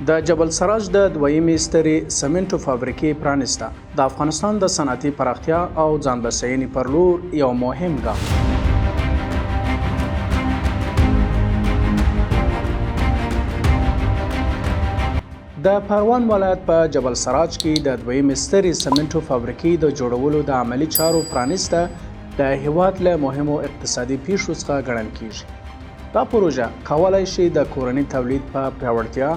د جبل سراج د دویمې سترې سمنټو فابریکې پرانیسته د افغانستان د صنعتي پراختیا او ځان بسیاینې پر لور یو مهم ګام. د پروان ولایت په جبل سراج کې د دویمې سترې سمنټو فابریکې د جوړولو د عملي چارو پرانیسته د هیواد له مهمو اقتصادي پیښو څخه ګڼل کیږي. دا پروژه کولای شي د کورني تولید په پیاوړتیا،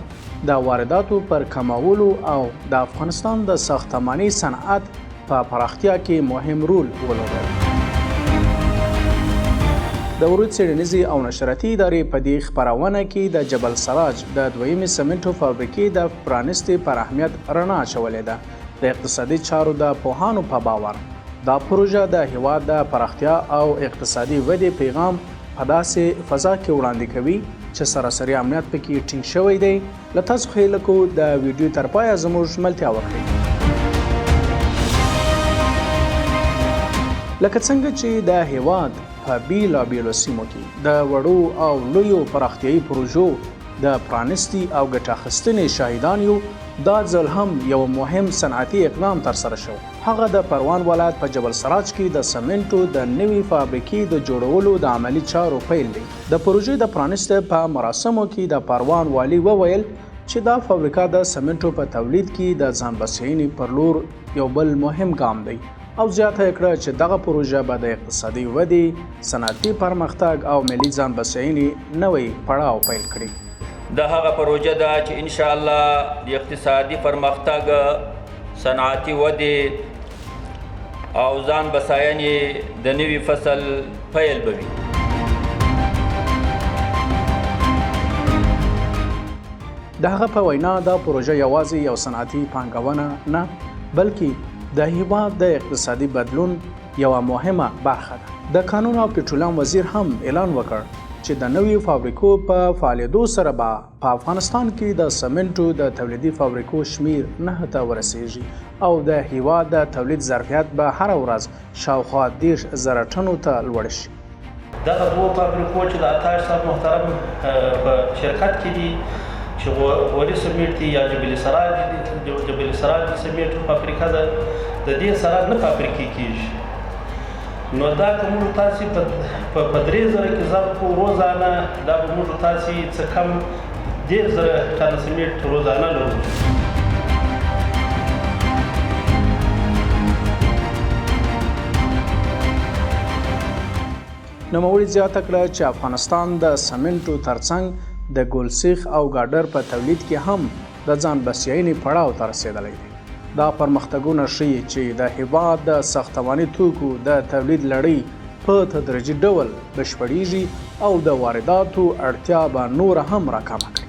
د وارداتو پر کمولو او د افغانستان د ساختماني صنعت په پراختیا کې مهم رول ولوبوي. د ورود څېړنیزې او نشراتي ادارې په دې خپرونه کې د جبل سراج د دویمې سمنټو فابریکې د پرانیستې پر اهمیت رڼا اچولې ده. د اقتصادي چارو د پوهانو په باور دا پروژه د هیواد د پراختیا او اقتصادي ودې پیغام په داسې فضا کې وړاندې کوي چې سراسري امنیت پکې ټینګ شوی دی. له تاسو هیله کوو د ویډیو تر پایه زموږ ملتیا وکړئ. لکه څنګه چې د هیواد په بیلابیلو سیمو کې د وړو او لویو پراختیایي پروژو د پرانیستي او ګټه اخیستنې شاهدان یو، دا ځل هم یو مهم صنعتي اقدام ترسره شو. هغه د پروان ولایت په جبل سراج کې د سمنټو د نوې فابریکې د جوړولو د عملي چارو پیل دی. د پروژې د پرانیسته په مراسمو کې د پروان والي وویل چې دا فابریکه د سمنټو په تولید کې د ځان بسیاینې پر لور یو بل مهم ګام دی او زیاته کړه چې دغه پروژه به د اقتصادي ودې، صنعتي پرمختګ او ملي ځان بسیاینې نوی پړاو پیل کړي. دا هغه پروژه ده چې ان شاء الله د اقتصادي پرمختګ، صنعتي ودې او ځان بساینې د نوي فصل پیل به وي. د هغه په وینا دا پروژه یوازې یو صنعتي پانګونه نه، بلکې د هیواد د اقتصادي بدلون یوه مهمه برخه ده. د قانون او پټرولیم وزیر هم اعلان وکړ چې د نویو فابریکو په فعالیدو سره به په افغانستان کې د سمنټو د تولیدي فابریکو شمیر 9 ته ورسیږي او د هیواد د تولید ظرفیت به هره ورځ شاوخوا 10,000 ټنو ته لوړ شي. دغه دوه فابریکو چې د عطا صاحب محترم په شرکت کې دي چې غوري سمنټ دي یا جبل سراج دي، جبل سراج سمنټ فابریکه ده، د دې سره نه فابریکې کېږي. نو دا که موږ تاسې په 3,000 کې ضرب کړو روزانه، دا به موږ تاسې څه کم 10,000 ټنه سمنټ روزانه لرو. نوموړي زیاته کړه چې افغانستان د سمنټو ترڅنګ د ګلسیخ او ګاډر په تولید کې هم د ځان بسیاینې پړاو ته رسېدلی دی. دا پرمختګونه ښیي چې د هیواد د ساختماني توکو د تولید لړۍ په تدریجي ډول بشپړیږي او د وارداتو اړتیا به نور هم راکمه کړي.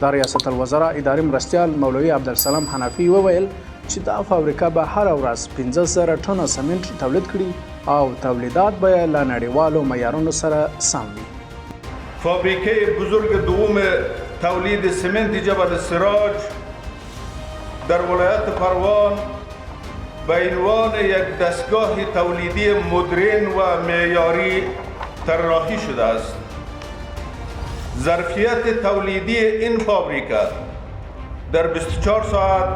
د ریاست الوزرا اداري مرستیال مولوي عبدالسلام حنفي وویل چې دا فابریکه به هره ورځ 15,000 ټنه سمنټ تولید کړي او تولیدات به له نړیوالو معیارونو سره سم وي. فابریکه بزرگ دوم تولید سمنت جبل سراج در ولایت پروان به عنوان یک دستگاه تولیدی مدرن و معیاری طراحی شده است. ظرفیت تولیدی این فابریکه در 24 ساعت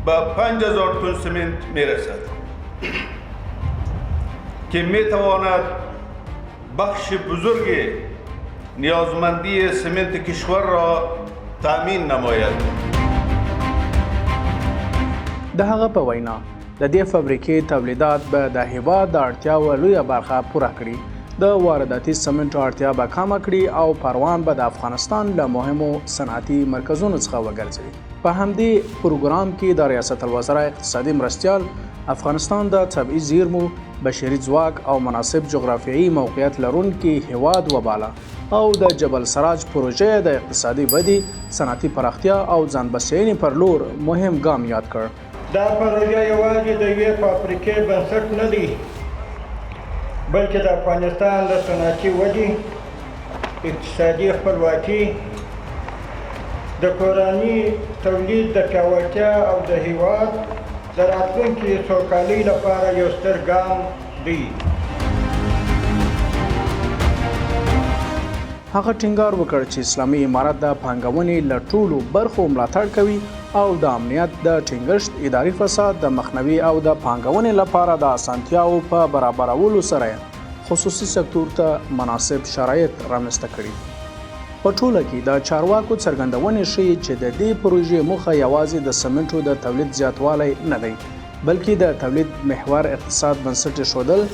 به 5,000 تن سمنت میرسد که میتواند بخش بزرگ نیازمندی سمنت کشور را تأمین نماید. د هغه په وینا د دې فابریکې تولیدات به د هیواد د اړتیاوو لویه برخه پوره کړي، د وارداتي سمنټو اړتیا به کمه کړي او پروان به د افغانستان له مهمو صنعتي مرکزونو څخه وګرځوي. په همدې پروګرام کې د ریاست الوزرا اقتصادي مرستیال افغانستان د طبیعي زیرمو، بشري ځواک او مناسب جغرافیایي موقعیت لرونکي هیواد وباله او د جبل سراج پروژه د اقتصادي ودې، صنعتي پراختیا او ځان بسیاینې پر لور مهم ګام یاد کړ. دا پروژه یوازې د یوې فابریکې بنسټ نه دی، بلکې د افغانستان د صنعتي ودې، اقتصادي خپلواکي، د کورني تولید د پیاوړتیا او د هیواد د راتلونکي سوکالۍ لپاره یو ستر ګام دی. هغه ټینګار وکړ چې اسلامي امارت د پانګونې له ټولو برخو ملاتړ کوي او د امنیت د ټینګښت، اداري فساد د مخنیوي او د پانګونې لپاره د اسانتیاو په برابرولو سره خصوصي سکتور ته مناسب شرایط رامنځته کړي. په ټوله کې د چارواکو څرګندونې ښیي چې د دې پروژې موخه یوازې د سمنټو د تولید زیاتوالی نه دی، بلکې د تولید محور اقتصاد بنسټ ایښودل،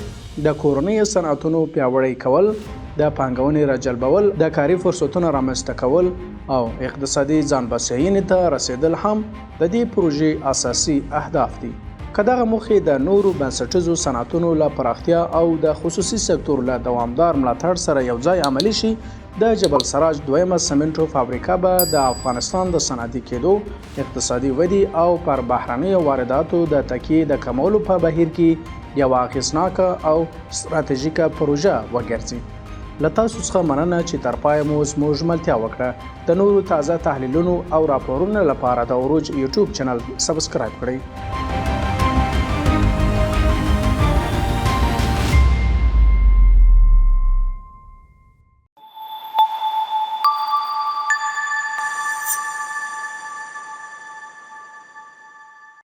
د کورنیو صنعتونو پیاوړی کول، د پانګونې راجلبول، د کاري فرصتونو رامنځته کول او اقتصادي ځان بسیاینې ته رسیدل هم د دې پروژې اساسي اهداف دي. که دغه موخې د نورو بنسټیزو صنعتونو له پراختیا او د خصوصي سکتور له دوامدار ملاتړ سره یوځای عملي شي، د جبل سراج دویمه سمنټو فابریکه به د افغانستان د صنعتي کېدو، اقتصادي ودې او پر بهرنیو وارداتو د تکیې د کمولو په بهیر کې یوه اغېزناکه او ستراتیژیکه پروژه وګرځي. له تاسو څخه مننه چې تر پایه مو زموږ ملتیا وکړه. د نورو تازه تحلیلونو او راپورونو لپاره د عروج یوټیوب چینل سبسکرایب کړئ.